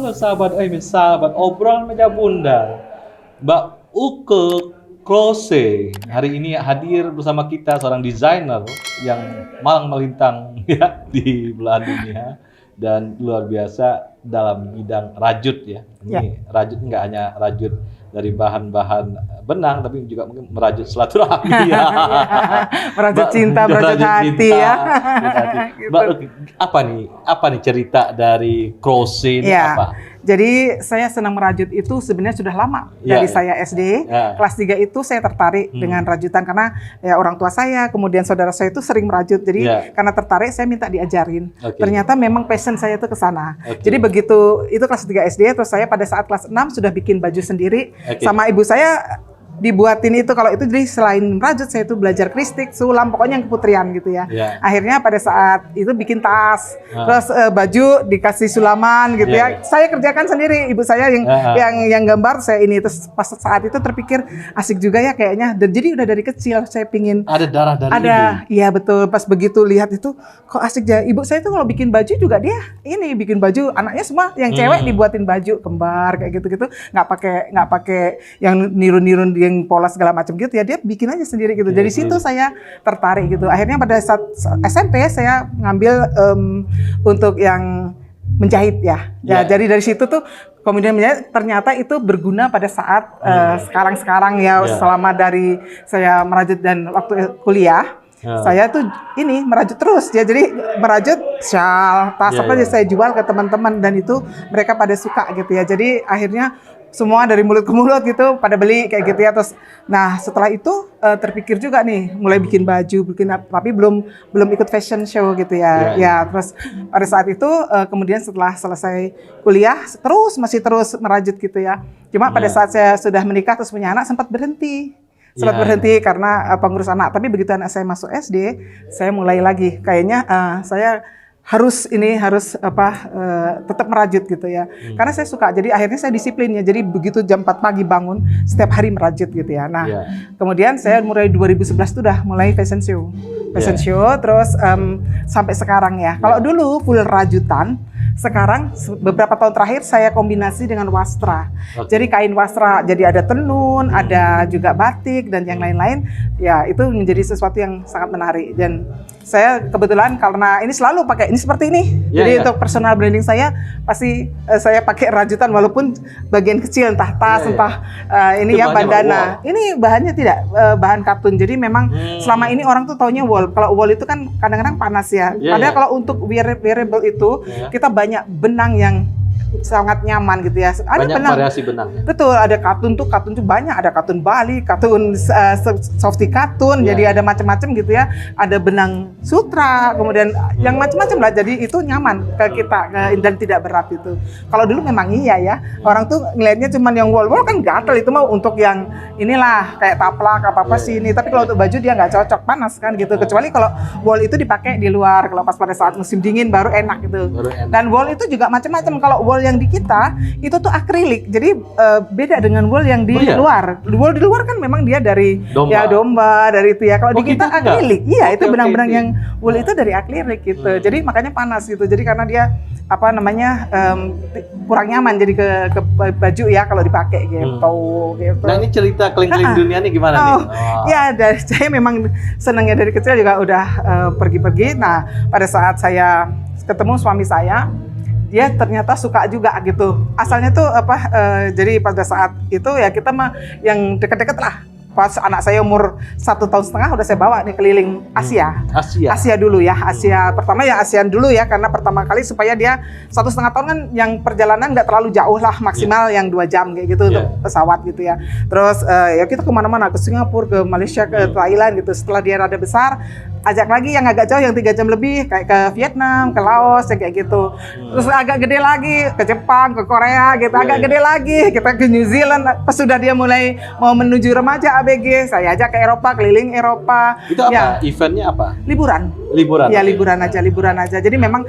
Halo sahabat obrolan meja bundar. Mbak Uke Klose hari ini hadir bersama kita seorang desainer yang malang melintang ya di belahan dunia dan luar biasa dalam bidang rajut ya. Ini rajut nggak hanya rajut dari bahan-bahan benang, tapi juga mungkin merajut silaturahmi ya. Merajut cinta, merajut hati ya. Gitu. Mbak, apa nih cerita dari Klose ini apa? Jadi saya senang merajut itu sebenarnya sudah lama. Dari saya SD, kelas 3 itu saya tertarik dengan rajutan karena ya orang tua saya, kemudian saudara saya itu sering merajut. Jadi karena tertarik saya minta diajarin. Ternyata memang passion saya itu ke sana. Jadi begitu itu kelas 3 SD, terus saya pada saat kelas 6 sudah bikin baju sendiri sama ibu saya. Dibuatin itu, kalau itu jadi selain rajut saya itu belajar kristik, sulam, pokoknya yang keputrian gitu ya. Akhirnya pada saat itu bikin tas, terus baju dikasih sulaman gitu ya. Saya kerjakan sendiri, ibu saya yang gambar, saya ini. Terus pas saat itu terpikir asik juga ya kayaknya. Dan jadi udah dari kecil saya pingin ada darah dari ibu. Iya betul. Pas begitu lihat itu kok asik ya. Ibu saya itu kalau bikin baju juga dia ini bikin baju, anaknya semua yang cewek dibuatin baju kembar kayak gitu-gitu. Nggak pakai yang niru-niru yang pola segala macam gitu ya, dia bikin aja sendiri gitu. Dari situ saya tertarik gitu. Akhirnya pada saat SMP saya ngambil untuk yang menjahit ya. Jadi dari situ tuh kemudian ternyata itu berguna pada saat sekarang ya selama dari saya merajut dan waktu kuliah. Saya tuh ini merajut terus ya, jadi merajut shawl, tas apa aja saya jual ke teman-teman dan itu mereka pada suka gitu ya. Jadi akhirnya semua dari mulut ke mulut gitu pada beli kayak gitu ya. Terus nah setelah itu terpikir juga nih mulai bikin baju, tapi belum ikut fashion show gitu ya. Terus pada saat itu kemudian setelah selesai kuliah masih terus merajut gitu ya. Cuma pada saat saya sudah menikah terus punya anak sempat berhenti. Karena pengurus anak. Tapi begitu anak saya masuk SD, saya mulai lagi. Kayaknya saya harus tetap merajut gitu ya. Karena saya suka. Jadi akhirnya saya disiplinnya. Jadi begitu jam 4 pagi bangun, setiap hari merajut gitu ya. Nah, kemudian saya mulai 2011 itu udah mulai fashion show. Terus sampai sekarang ya. Kalau dulu full rajutan, sekarang beberapa tahun terakhir saya kombinasi dengan wastra. Jadi kain wastra, jadi ada tenun, ada juga batik dan yang lain-lain. Ya itu menjadi sesuatu yang sangat menarik. Dan saya kebetulan karena ini selalu pakai ini seperti ini. Jadi untuk personal branding saya pasti saya pakai rajutan walaupun bagian kecil entah tas entah ini ya bandana. Ini bahannya tidak bahan katun. Jadi memang selama ini orang tuh taunya wool. Kalau wool itu kan kadang-kadang panas ya. Padahal kalau untuk wearable itu kita banyak benang yang sangat nyaman gitu ya. Ada banyak variasi benang. Betul, ada katun tuh banyak, ada katun Bali, katun softy katun, jadi ada macam-macam gitu ya. Ada benang sutra, kemudian yang macam-macam lah. Jadi itu nyaman ke kita dan tidak berat itu. Kalau dulu memang iya ya, orang tuh ngelihatnya cuma yang wool kan gatel, itu mau untuk yang inilah kayak taplak apa sih ini. Tapi kalau untuk baju dia nggak cocok, panas kan gitu. Kecuali kalau wool itu dipakai di luar, kalau pas pada saat musim dingin baru enak gitu. Dan wool itu juga macam-macam. Kalau wool yang di kita itu tuh akrilik, jadi beda dengan wool yang di luar. Wool di luar kan memang dia dari domba dari itu ya. Kalau di kita akrilik, itu benang-benang yang wool itu dari akrilik gitu. Jadi makanya panas gitu. Jadi karena dia kurang nyaman jadi ke baju ya kalau dipakai gitu. Nah ini cerita keliling-keliling dunia nih gimana nih? Ya saya memang senangnya dari kecil juga udah pergi-pergi. Nah pada saat saya ketemu suami saya, dia ternyata suka juga gitu. Asalnya tuh jadi pada saat itu ya kita mah yang deket-deket lah. Pas anak saya umur 1,5 tahun udah saya bawa nih keliling Asia. Asia dulu ya. Asia pertama ya ASEAN dulu ya, karena pertama kali supaya dia 1,5 tahun kan yang perjalanan nggak terlalu jauh lah, maksimal yang 2 jam kayak gitu untuk pesawat gitu ya. Terus ya kita kemana-mana, ke Singapura, ke Malaysia, ke Thailand gitu. Setelah dia rada besar, ajak lagi yang agak jauh, yang 3 jam lebih, kayak ke Vietnam, ke Laos, yang kayak gitu. Terus agak gede lagi, ke Jepang, ke Korea gitu. Agak gede lagi, kita ke New Zealand. Pas sudah dia mulai mau menuju remaja ABG, saya ajak ke Eropa, keliling Eropa. Itu apa? Eventnya apa? Liburan. Ya liburan aja. Jadi memang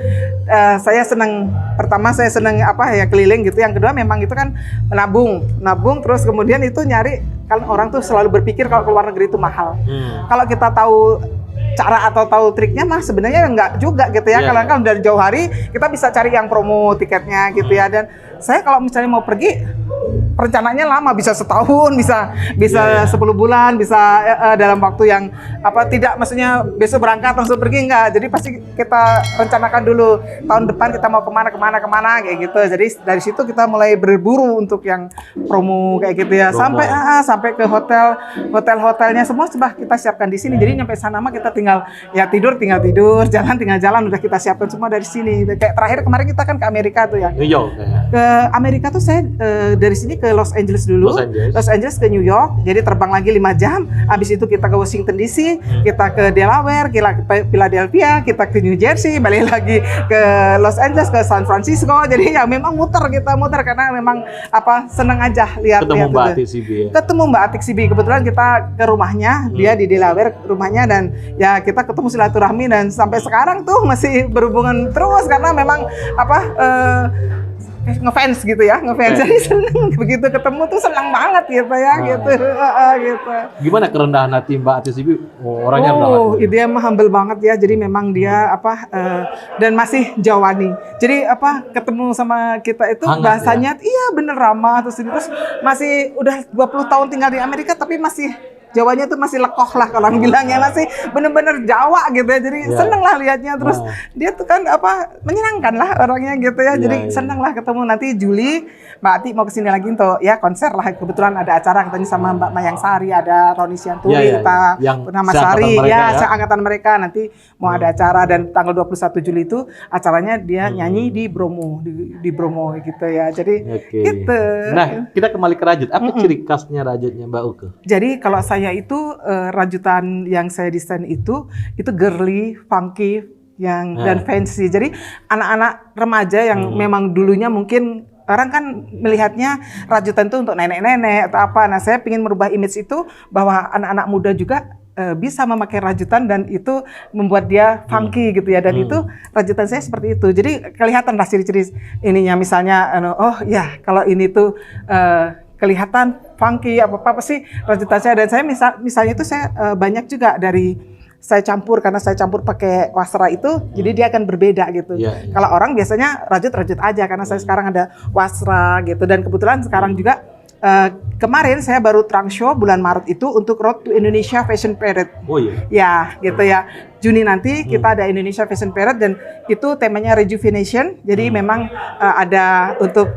saya senang, pertama saya senang keliling gitu. Yang kedua memang itu kan nabung terus kemudian itu nyari, kan orang tuh selalu berpikir kalau ke luar negeri itu mahal. Kalau kita tahu cara atau tahu triknya mah sebenarnya enggak juga gitu ya. Iya, Karena iya. kan dari jauh hari kita bisa cari yang promo tiketnya gitu ya. Dan saya kalau misalnya mau pergi rencananya lama, bisa setahun, bisa Iya, iya. 10 bulan, bisa dalam waktu yang tidak maksudnya besok berangkat langsung pergi enggak. Jadi pasti kita rencanakan dulu tahun depan kita mau kemana kayak gitu. Jadi dari situ kita mulai berburu untuk yang promo kayak gitu ya. Promo. Sampai ke hotelnya semua sudah kita siapkan di sini. Jadi nyampe sana mah kita tinggal tinggal tidur, tinggal jalan udah kita siapkan semua dari sini. Kayak terakhir kemarin kita kan ke Amerika tuh ya. New York ya. Ke Amerika tuh saya dari sini ke Los Angeles dulu. Los Angeles. Ke New York. Jadi terbang lagi 5 jam. Habis itu kita ke Washington DC, kita ke Delaware, kita ke Philadelphia, kita ke New Jersey, balik lagi ke Los Angeles, ke San Francisco. Jadi ya memang kita muter karena memang seneng aja lihat Ketemu Mbak itu. Atik Sibi ya. Ketemu Mbak Atik Sibi, kebetulan kita ke rumahnya, dia di Delaware rumahnya, dan ya kita ketemu silaturahmi dan sampai sekarang tuh masih berhubungan terus karena memang ngefans gitu ya, jadi seneng begitu ketemu tuh senang banget gitu ya, gitu. Gimana kerendahan hati Mbak Atik Sibi? Orangnya rendah. Dia mah humble banget ya, jadi memang dia dan masih Jawani. Jadi ketemu sama kita itu Hangat, bahasanya iya bener ramah, terus masih udah 20 tahun tinggal di Amerika tapi masih Jawanya tuh masih lekoh lah kalau orang bilangnya, masih bener-bener Jawa gitu ya. Jadi seneng lah lihatnya, terus dia tuh kan menyenangkan lah orangnya gitu ya. Jadi seneng lah ketemu. Nanti Juli Mbak Ati mau kesini lagi untuk ya konser lah. Kebetulan ada acara katanya sama Mbak Mayang Sari, ada Roni Sianturi, kita Purnama Sari seangkatan mereka nanti mau ada acara, dan tanggal 21 Juli itu acaranya dia nyanyi di Bromo, di Bromo gitu ya. Jadi gitu. Nah, kita kembali ke rajut. Apa ciri khasnya rajutnya Mbak Uke? Jadi kalau saya itu rajutan yang saya desain itu girly, funky, dan fancy. Jadi anak-anak remaja yang memang dulunya mungkin orang kan melihatnya rajutan itu untuk nenek-nenek atau apa. Nah, saya ingin merubah image itu bahwa anak-anak muda juga bisa memakai rajutan dan itu membuat dia funky gitu ya. Dan itu rajutan saya seperti itu. Jadi kelihatan lah ciri-ciri ininya, misalnya oh ya kalau ini tuh kelihatan funky apa sih rajutan saya. Dan saya misalnya itu saya banyak juga dari saya campur, karena saya campur pakai wasra itu, jadi dia akan berbeda gitu. Kalau orang biasanya rajut aja, karena saya sekarang ada wasra gitu. Dan kebetulan sekarang juga kemarin saya baru trunk show bulan Maret itu untuk Road to Indonesia Fashion Parade. Oh iya. Ya, gitu ya. Juni nanti kita ada Indonesia Fashion Parade dan itu temanya rejuvenation. Jadi memang ada untuk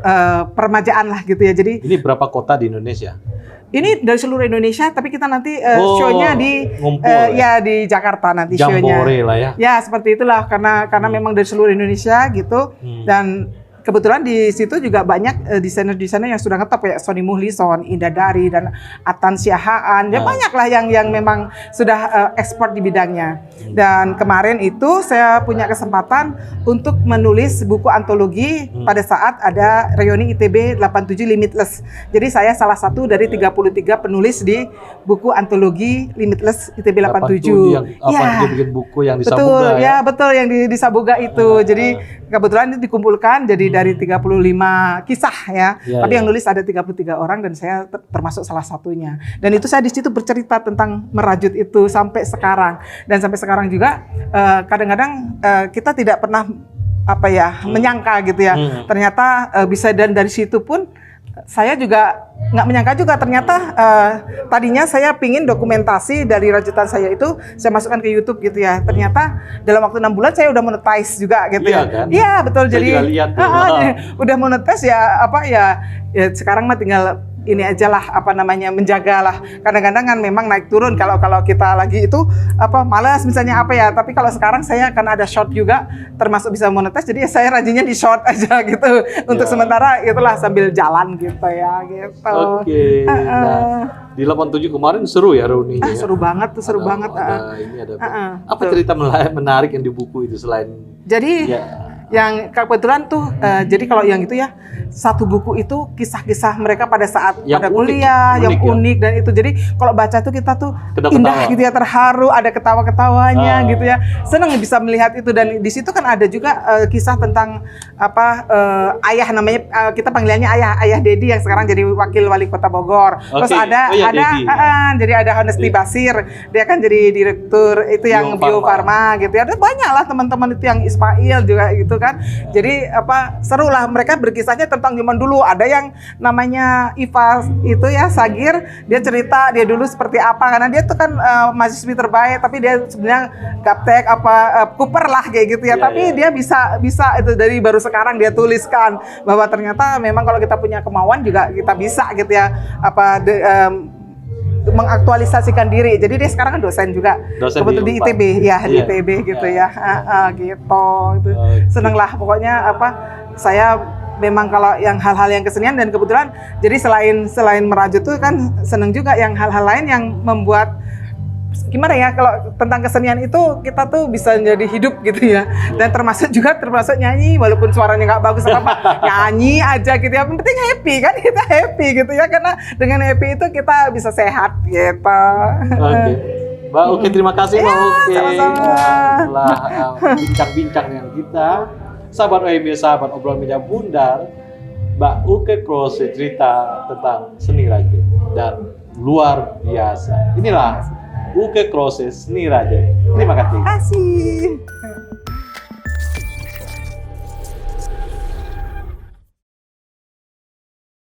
peremajaan lah gitu ya. Jadi ini berapa kota di Indonesia? Ini dari seluruh Indonesia, tapi kita nanti show-nya di di Jakarta nanti show-nya. Jambore lah ya. Ya, seperti itulah karena memang dari seluruh Indonesia gitu. Dan kebetulan di situ juga banyak desainer-desainer yang sudah ngetop ya, Sony Muhlison, Indah Dari, dan Atan Siahaan. Ya banyak lah yang memang sudah ekspor di bidangnya. Dan kemarin itu saya punya kesempatan untuk menulis buku antologi pada saat ada reuni ITB 87 Limitless. Jadi saya salah satu dari 33 penulis di buku antologi Limitless ITB 87. Dia bikin buku yang di betul, Sabuga ya? Betul, yang di Sabuga itu. Jadi kebetulan itu dikumpulkan jadi dari 35 kisah ya. Tapi yang nulis ada 33 orang dan saya termasuk salah satunya. Dan itu saya di situ bercerita tentang merajut itu sampai sekarang. Dan sampai sekarang juga kadang-kadang kita tidak pernah menyangka gitu ya. Ternyata bisa, dan dari situ pun saya juga nggak menyangka juga ternyata tadinya saya pingin dokumentasi dari rajutan saya itu saya masukkan ke YouTube gitu ya. Ternyata dalam waktu 6 bulan saya udah monetize juga gitu ya. Kan? Iya betul. Saya jadi udah monetize ya sekarang mah tinggal ini aja lah menjaga lah. Kadang-kadang kan memang naik turun kalau kita lagi itu malas misalnya tapi kalau sekarang saya karena ada short juga termasuk bisa monetize, jadi saya rajinnya di short aja gitu. Untuk sementara itulah sambil jalan gitu ya gitu. Oke. Nah, di 87 kemarin seru ya reuninya. Seru banget tuh, seru banget. Apa cerita menarik yang di buku itu selain jadi Yang kebetulan tuh, jadi kalau yang itu ya, satu buku itu kisah-kisah mereka pada saat Yang pada unik, kuliah, yang unik ya? unik dan itu. Jadi kalau baca tuh kita tuh Ketawa-ketawa. indah gitu ya, terharu, ada ketawa-ketawanya Ah. gitu ya. Senang bisa melihat itu dan di situ kan ada juga kisah tentang apa ayah namanya kita panggilannya ayah Dedi yang sekarang jadi wakil wali kota Bogor. Terus Oke. ada Oh ya, Dedi. jadi ada Honesty Dedi. Basir, dia kan jadi direktur itu yang Bio Bio Farma gitu ya. Ada banyak lah teman-teman itu yang Ismail juga gitu kan. Jadi apa seru lah mereka berkisahnya tentang zaman dulu. Ada yang namanya Iva itu ya Sagir, dia cerita dia dulu seperti apa karena dia tuh kan mahasiswi terbaik tapi dia sebenarnya gaptek Cooper lah kayak gitu ya. Iya, Tapi iya. dia bisa itu dari baru sekarang dia tuliskan bahwa ternyata memang kalau kita punya kemauan juga kita bisa gitu ya mengaktualisasikan diri. Jadi dia sekarang kan dosen juga. Dosen Kebetulan di di Unpad. ITB ya, di Iya. ITB gitu Iya. ya. Gitu. Itu Oke. seneng lah pokoknya saya memang kalau yang hal-hal yang kesenian dan kebetulan jadi selain merajut tuh kan seneng juga yang hal-hal lain yang membuat gimana ya kalau tentang kesenian itu kita tuh bisa jadi hidup gitu ya dan termasuk nyanyi walaupun suaranya nggak bagus apa nyanyi aja gitu ya yang penting happy kan kita happy gitu ya karena dengan happy itu kita bisa sehat gitu. Oke. Mbak Uke, terima kasih Mbak Uke. sama-sama. Telah bincang-bincang dengan kita. Sahabat OMB, sahabat obrolan meja bundar, Mbak Uke Klose cerita tentang seni rajut dan luar biasa. Inilah Uke Klose Seni Rajut. Terima kasih. Terima kasih.